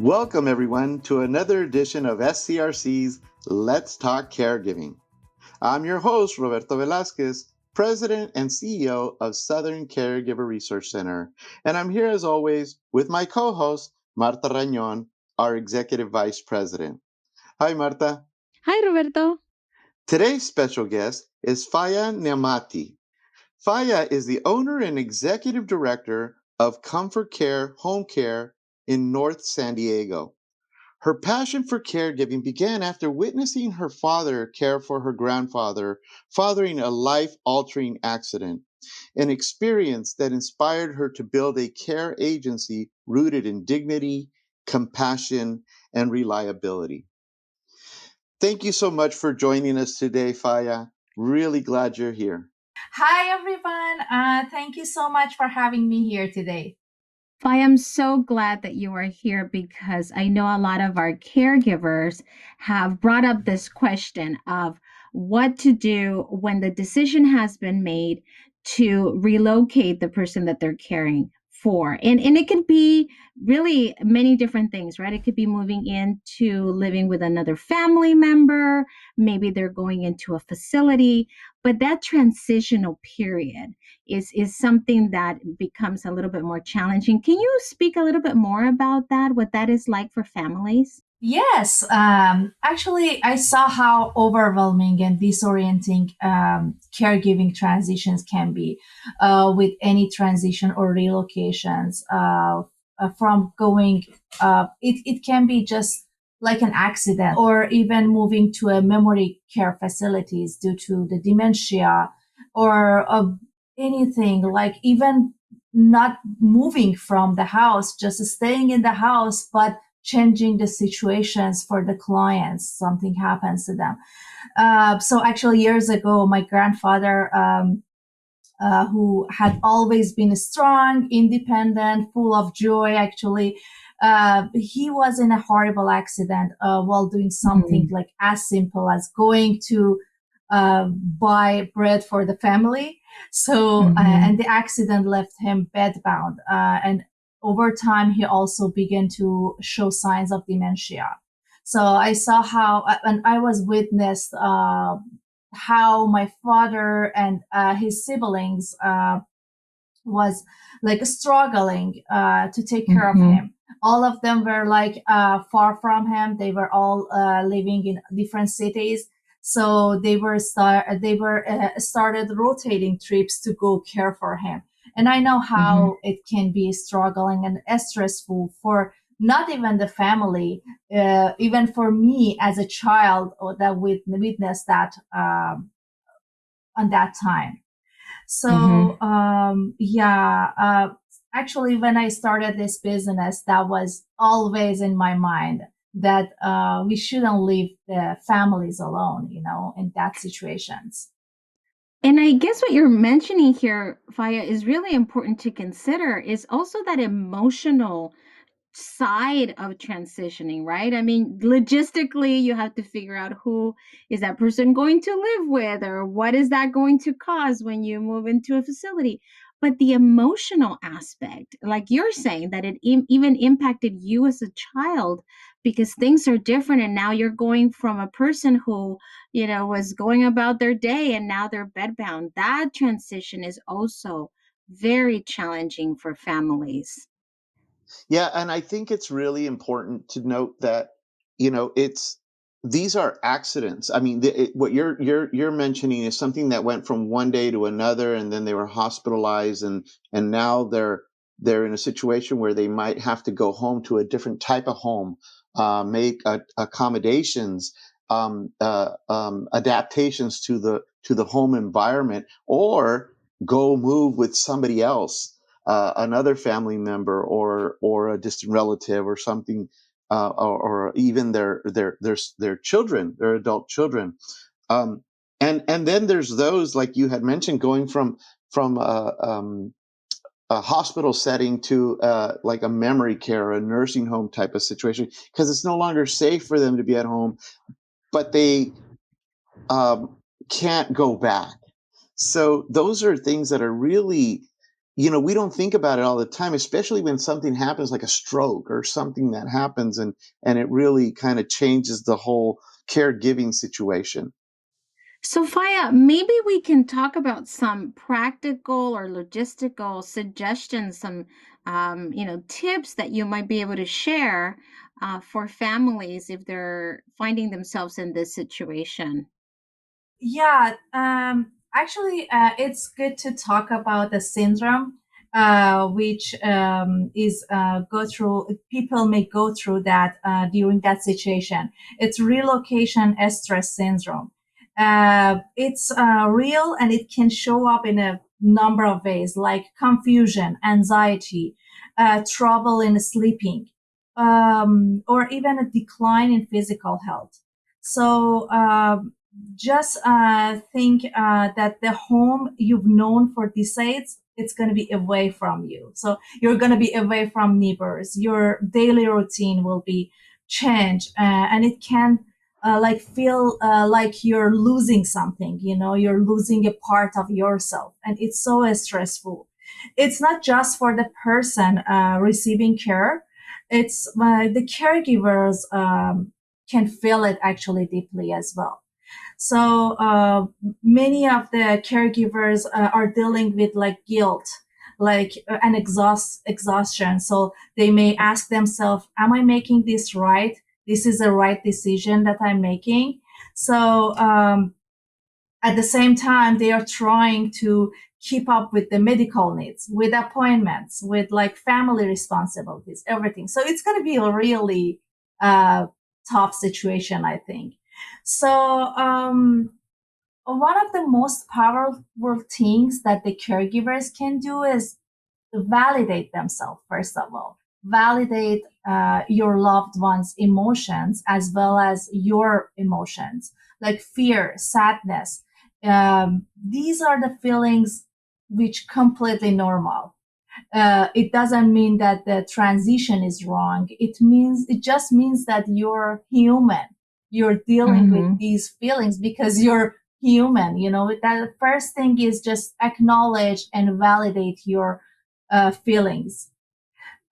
Welcome, everyone, to another edition of SCRC's Let's Talk Caregiving. I'm your host, Roberto Velasquez, President and CEO of Southern Caregiver Research Center. And I'm here, as always, with my co-host, Marta Rañón, our Executive Vice President. Hi, Marta. Hi, Roberto. Today's special guest is Faezeh Nemati. Faezeh is the owner and executive director of ComForCare Home Care in North San Diego. Her passion for caregiving began after witnessing her father care for her grandfather following a life-altering accident, an experience that inspired her to build a care agency rooted in dignity, compassion, and reliability. Thank you so much for joining us today, Faezeh. Really glad you're here. Hi, everyone. Thank you so much for having me here today. I am so glad that you are here because I know a lot of our caregivers have brought up this question of what to do when the decision has been made to relocate the person that they're caring for. And it could be really many different things, right? It could be moving into living with another family member, maybe they're going into a facility, but that transitional period is something that becomes a little bit more challenging. Can you speak a little bit more about that, what that is like for families? Yes, actually, I saw how overwhelming and disorienting caregiving transitions can be with any transition or relocations. From going, it can be just like an accident, or even moving to a memory care facilities due to the dementia, or anything like even not moving from the house, just staying in the house, but changing the situations for the clients. Something happens to them. So actually, years ago, my grandfather, who had always been strong, independent, full of joy, actually, he was in a horrible accident while doing something like as simple as going to buy bread for the family. So, and the accident left him bedbound. And over time, he also began to show signs of dementia. So I saw how, and I was witnessed how my father and his siblings was like struggling to take care of him. All of them were like far from him. They were all living in different cities. So they were started rotating trips to go care for him. And I know how it can be struggling and stressful for not even the family, even for me as a child that witnessed that on that time. So actually, when I started this business, that was always in my mind that we shouldn't leave the families alone, in that situations. And I guess what you're mentioning here, Faezeh, is really important to consider is also that emotional side of transitioning, right? I mean, logistically, you have to figure out who is that person going to live with, or what is that going to cause when you move into a facility. But the emotional aspect, like you're saying, that it even impacted you as a child because things are different. And now you're going from a person who, was going about their day and now they're bedbound. That transition is also very challenging for families. Yeah, and I think it's really important to note that it's these are accidents. I mean, what you're mentioning is something that went from one day to another, and then they were hospitalized, and now they're in a situation where they might have to go home to a different type of home, make accommodations, adaptations to the home environment, or go move with somebody else, another family member or a distant relative or something, or even their children, their adult children, and then there's those like you had mentioned going from a hospital setting to like a memory care, a nursing home type of situation, because it's no longer safe for them to be at home, but they can't go back. So those are things that are really we don't think about it all the time, especially when something happens like a stroke or something that happens, and it really kind of changes the whole caregiving situation. So, Faya, maybe we can talk about some practical or logistical suggestions, some tips that you might be able to share for families if they're finding themselves in this situation. Yeah, actually, it's good to talk about the syndrome, which is go through. People may go through that during that situation. It's relocation stress syndrome. It's real, and it can show up in a number of ways, like confusion, anxiety, trouble in sleeping, or even a decline in physical health. So just think that the home you've known for decades, it's going to be away from you. So you're going to be away from neighbors. Your daily routine will be changed, and it can like feel like you're losing something. You're losing a part of yourself, and it's so stressful. It's not just for the person receiving care. It's the caregivers can feel it actually deeply as well. So many of the caregivers are dealing with like guilt, like an exhaustion. So they may ask themselves, "Am I making this right? This is the right decision that I'm making." So at the same time, they are trying to keep up with the medical needs, with appointments, with like family responsibilities, everything. So it's going to be a really uh, tough situation, I think. So one of the most powerful things that the caregivers can do is validate themselves, first of all. Validate your loved one's emotions as well as your emotions, like fear, sadness. These are the feelings which completely normal. It doesn't mean that the transition is wrong. It just means that you're human. You're dealing with Mm-hmm. these feelings because you're human. That the first thing is just acknowledge and validate your feelings.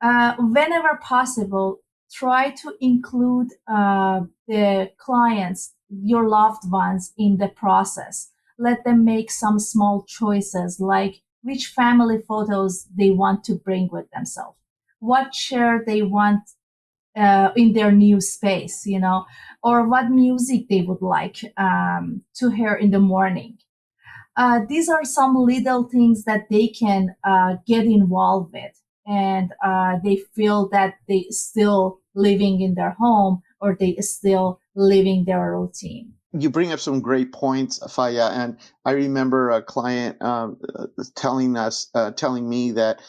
Whenever possible, try to include the clients, your loved ones, in the process. Let them make some small choices, like which family photos they want to bring with themselves, what chair they want in their new space, or what music they would like to hear in the morning. These are some little things that they can get involved with, and they feel that they still living in their home, or they still living their routine. You bring up some great points, Faya, and I remember a client telling me that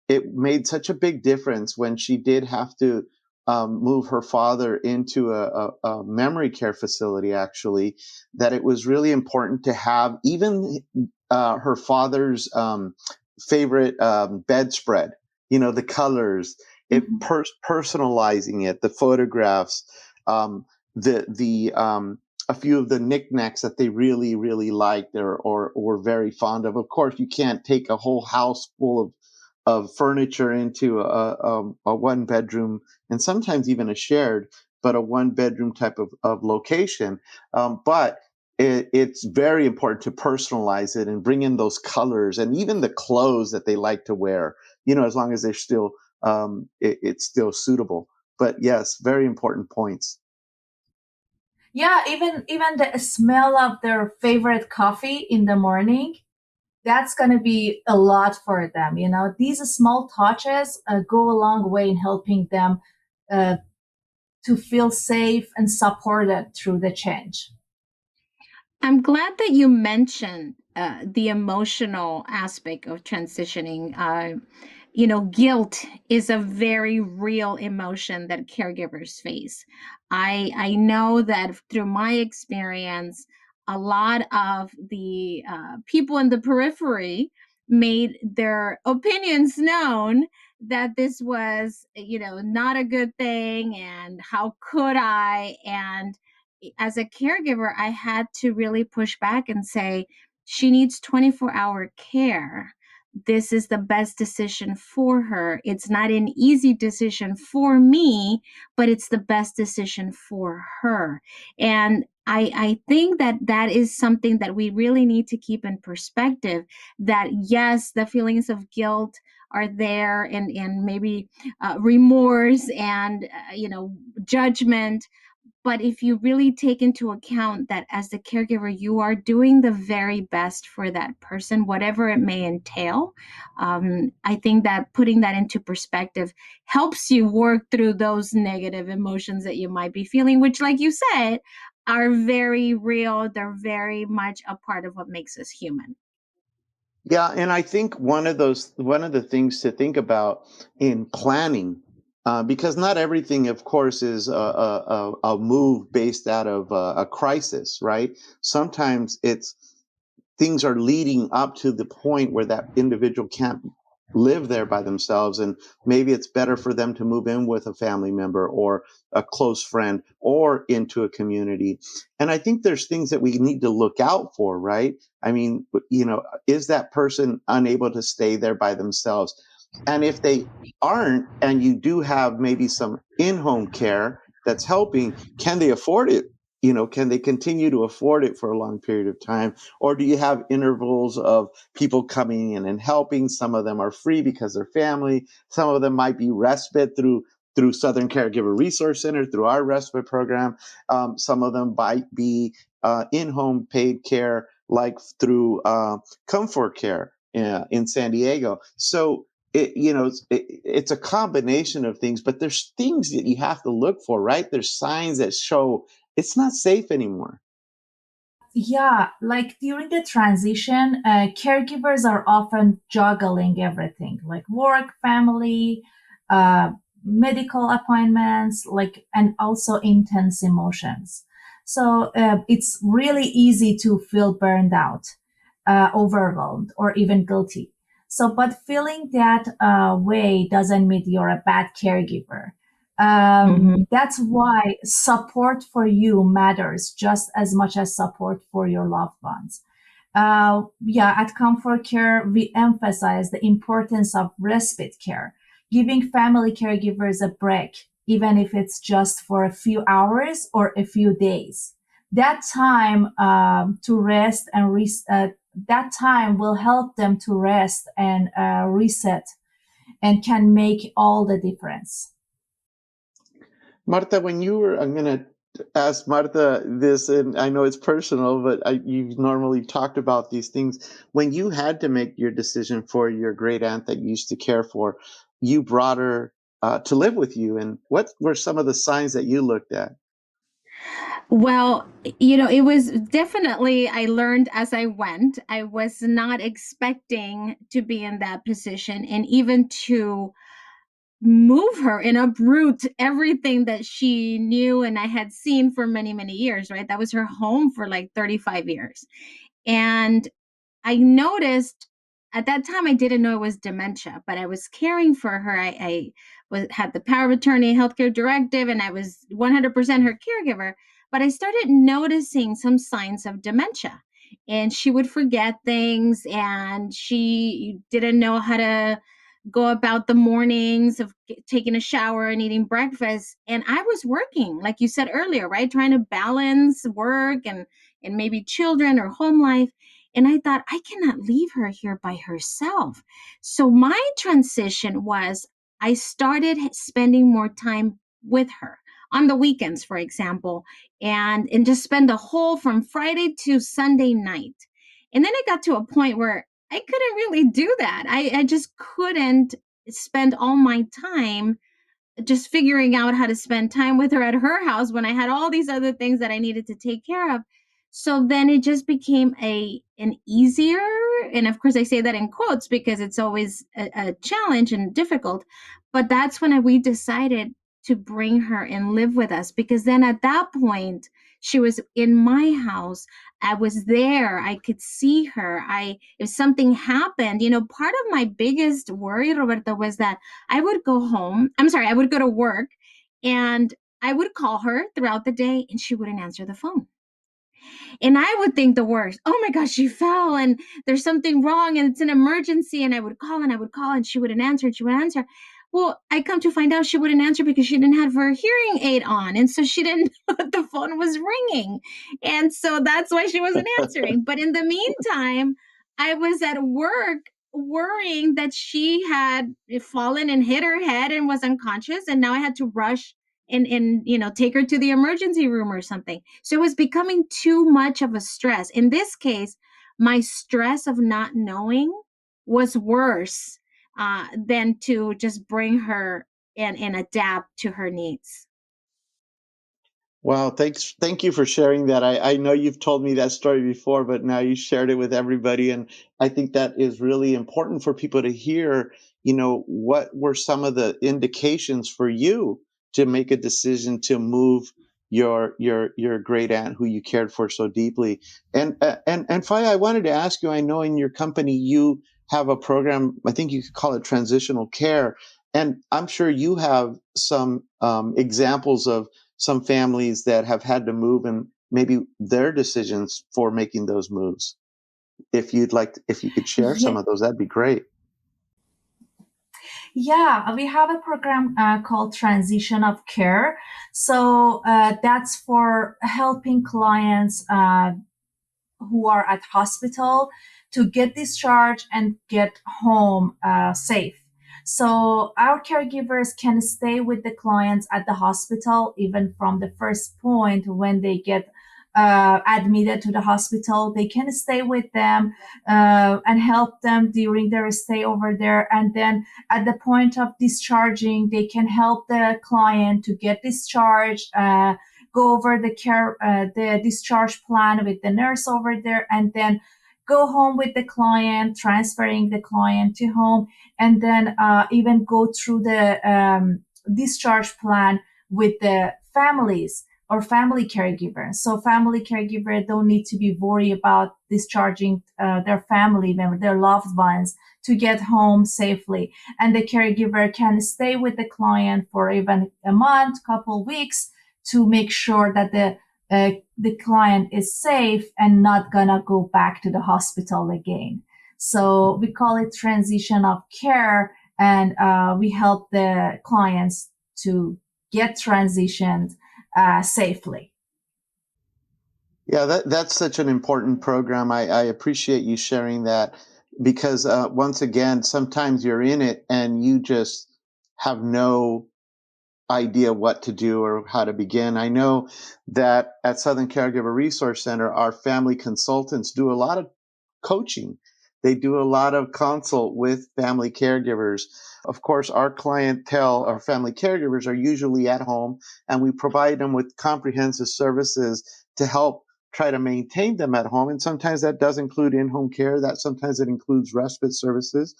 it made such a big difference when she did have to move her father into a memory care facility, actually, that it was really important to have even her father's favorite bedspread, the colors, Mhm. personalizing it, the photographs, the a few of the knickknacks that they really, really liked or were very fond of. Of course, you can't take a whole house full of furniture into a one bedroom, and sometimes even a shared, but a one bedroom type of location. But it's very important to personalize it and bring in those colors and even the clothes that they like to wear, as long as they're still, it's still suitable. But yes, very important points. Yeah, even the smell of their favorite coffee in the morning, that's going to be a lot for them. These small touches go a long way in helping them uh, to feel safe and supported through the change. I'm glad that you mentioned the emotional aspect of transitioning. Guilt is a very real emotion that caregivers face. I know that through my experience, a lot of the people in the periphery made their opinions known that this was, not a good thing, and how could I? And as a caregiver, I had to really push back and say, she needs 24-hour care. this is the best decision for her. It's not an easy decision for me, but it's the best decision for her. And I think that that is something that we really need to keep in perspective, that yes, the feelings of guilt are there, and maybe remorse and judgment. But if you really take into account that as the caregiver, you are doing the very best for that person, whatever it may entail, I think that putting that into perspective helps you work through those negative emotions that you might be feeling, which, like you said, are very real. They're very much a part of what makes us human. Yeah, and I think one of the things to think about in planning, because not everything, of course, is a move based out of a crisis, right? Sometimes it's things are leading up to the point where that individual can't live there by themselves, and maybe it's better for them to move in with a family member or a close friend or into a community. And I think there's things that we need to look out for, right? I mean, is that person unable to stay there by themselves? And if they aren't, and you do have maybe some in-home care that's helping, can they afford it? Can they continue to afford it for a long period of time? Or do you have intervals of people coming in and helping? Some of them are free because they're family. Some of them might be respite through Southern Caregiver Resource Center, through our respite program. Some of them might be in-home paid care, like through ComForCare in San Diego. So it's a combination of things, but there's things that you have to look for, right? There's signs that show it's not safe anymore. Yeah, like during the transition, caregivers are often juggling everything like work, family, uh, medical appointments, and also intense emotions. So it's really easy to feel burned out, overwhelmed, or even guilty. So, but feeling that way doesn't mean you're a bad caregiver. Mm-hmm. That's why support for you matters just as much as support for your loved ones. Yeah, at ComForCare, we emphasize the importance of respite care, giving family caregivers a break, even if it's just for a few hours or a few days. That time to rest and that time will help them to rest and reset, and can make all the difference. Marta, I'm going to ask Marta this, and I know it's personal, but you've normally talked about these things. When you had to make your decision for your great aunt that you used to care for, you brought her to live with you. And what were some of the signs that you looked at? Well, it was definitely, I learned as I went. I was not expecting to be in that position, and even to move her and uproot everything that she knew and I had seen for many, many years, right? That was her home for like 35 years. And I noticed at that time I didn't know it was dementia, but I was caring for her. Had the power of attorney, healthcare directive, and I was 100% her caregiver. But I started noticing some signs of dementia, and she would forget things, and she didn't know how to go about the mornings of taking a shower and eating breakfast. And I was working, like you said earlier, right, trying to balance work and maybe children or home life. And I thought, I cannot leave her here by herself. So my transition was, I started spending more time with her on the weekends, for example, and just spend the whole from Friday to Sunday night. And then it got to a point where I couldn't really do that. I just couldn't spend all my time just figuring out how to spend time with her at her house when I had all these other things that I needed to take care of. So then it just became an easier, and of course I say that in quotes because it's always a challenge and difficult, but that's when we decided to bring her and live with us, because then at that point she was in my house. I was there. I could see her. If something happened, part of my biggest worry, Roberto, was that I would go home. I'm sorry, I would go to work and I would call her throughout the day and she wouldn't answer the phone. And I would think the worst. Oh my gosh, she fell and there's something wrong and it's an emergency. And I would call and I would call and she wouldn't answer and she wouldn't answer. Well, I come to find out she wouldn't answer because she didn't have her hearing aid on. And so she didn't know that the phone was ringing. And so that's why she wasn't answering. But in the meantime, I was at work worrying that she had fallen and hit her head and was unconscious. And now I had to rush and take her to the emergency room or something. So it was becoming too much of a stress. In this case, my stress of not knowing was worse than to just bring her and adapt to her needs. Wow, thank you for sharing that. I know you've told me that story before, but now you shared it with everybody. And I think that is really important for people to hear, what were some of the indications for you to make a decision to move your great aunt who you cared for so deeply. And Faya, I wanted to ask you, I know in your company you have a program, I think you could call it transitional care. And I'm sure you have some examples of some families that have had to move and maybe their decisions for making those moves. If you could share some Yeah, of those, that'd be great. yeah, we have a program called Transition of Care. So that's for helping clients who are at hospital to get discharged and get home safe. So our caregivers can stay with the clients at the hospital even from the first point when they get admitted to the hospital. They can stay with them and help them during their stay over there. And then at the point of discharging, they can help the client to get discharged, go over the discharge plan with the nurse over there, and then go home with the client, transferring the client to home, and then even go through the discharge plan with the families or family caregiver. So family caregiver don't need to be worried about discharging their family member, their loved ones to get home safely. And the caregiver can stay with the client for even a month, couple weeks, to make sure that the client is safe and not gonna go back to the hospital again. So we call it transition of care, and we help the clients to get transitioned safely. Yeah, that's such an important program. I appreciate you sharing that because once again, sometimes you're in it and you just have no idea what to do or how to begin. I know that at Southern Caregiver Resource Center, our family consultants do a lot of coaching. They do a lot of consult with family caregivers. Of course, our clientele, our family caregivers, are usually at home, and we provide them with comprehensive services to help try to maintain them at home. And sometimes that does include in-home care. That sometimes it includes respite services.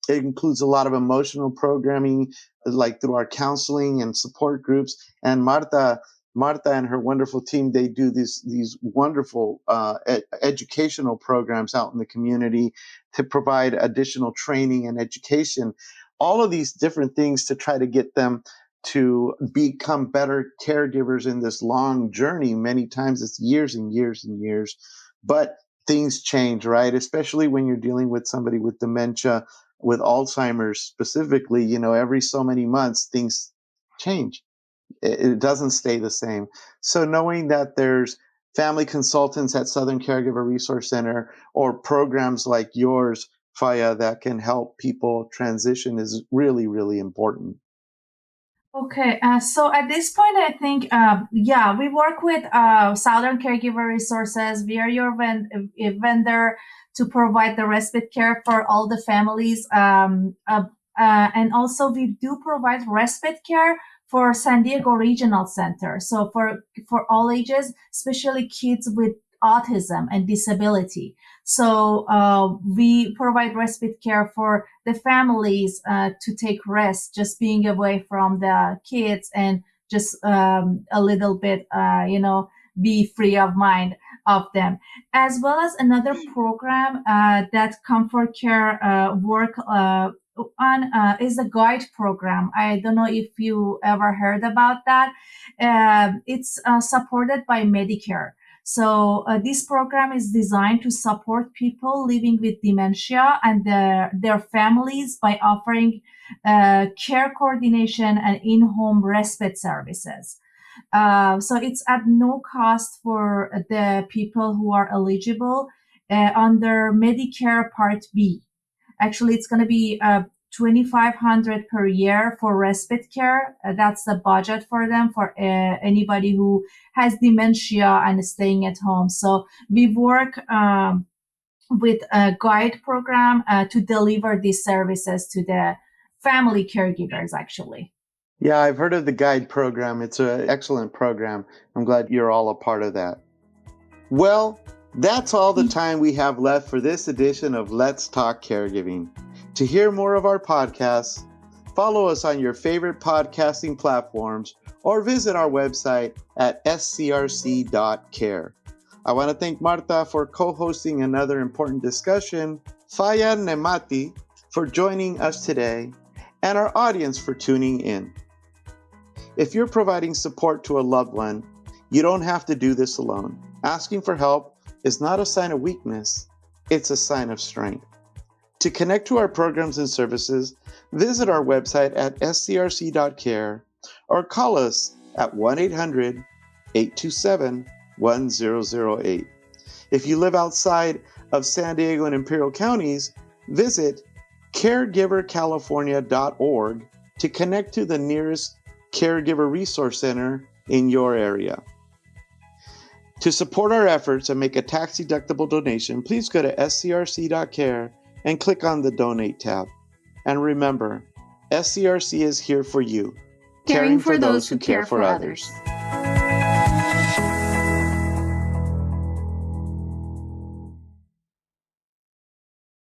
It includes a lot of emotional programming, like through our counseling and support groups. And Marta and her wonderful team, they do these wonderful educational programs out in the community to provide additional training and education. All of these different things to try to get them to become better caregivers in this long journey. Many times it's years and years and years, but things change, right? Especially when you're dealing with somebody with dementia, with Alzheimer's specifically, every so many months things change. It doesn't stay the same. So knowing that there's family consultants at Southern Caregiver Resource Center or programs like yours, Faya, that can help people transition is really, really important. Okay, so at this point, I think, yeah, we work with Southern Caregiver Resources. We are your vendor to provide the respite care for all the families. And also, we do provide respite care for San Diego Regional Center. So for all ages, especially kids with autism and disability. So we provide respite care for the families to take rest, just being away from the kids and just a little bit, be free of mind of them. As well as another program that ComForCare work on is a guide program. I don't know if you ever heard about that. It's supported by Medicare. So this program is designed to support people living with dementia and their families by offering care coordination and in-home respite services. So it's at no cost for the people who are eligible under Medicare Part B. Actually, it's going to be $2,500 per year for respite care. That's the budget for them, for anybody who has dementia and is staying at home. So we work with a guide program to deliver these services to the family caregivers, actually. Yeah, I've heard of the guide program. It's an excellent program. I'm glad you're all a part of that. Well, that's all the time we have left for this edition of Let's Talk Caregiving. To hear more of our podcasts, follow us on your favorite podcasting platforms or visit our website at scrc.care. I want to thank Marta for co-hosting another important discussion, Faezeh Nemati for joining us today, and our audience for tuning in. If you're providing support to a loved one, you don't have to do this alone. Asking for help is not a sign of weakness, it's a sign of strength. To connect to our programs and services, visit our website at scrc.care or call us at 1-800-827-1008. If you live outside of San Diego and Imperial counties, visit caregivercalifornia.org to connect to the nearest Caregiver Resource Center in your area. To support our efforts and make a tax-deductible donation, please go to scrc.care and click on the Donate tab. And remember, SCRC is here for you, caring for those who care for others.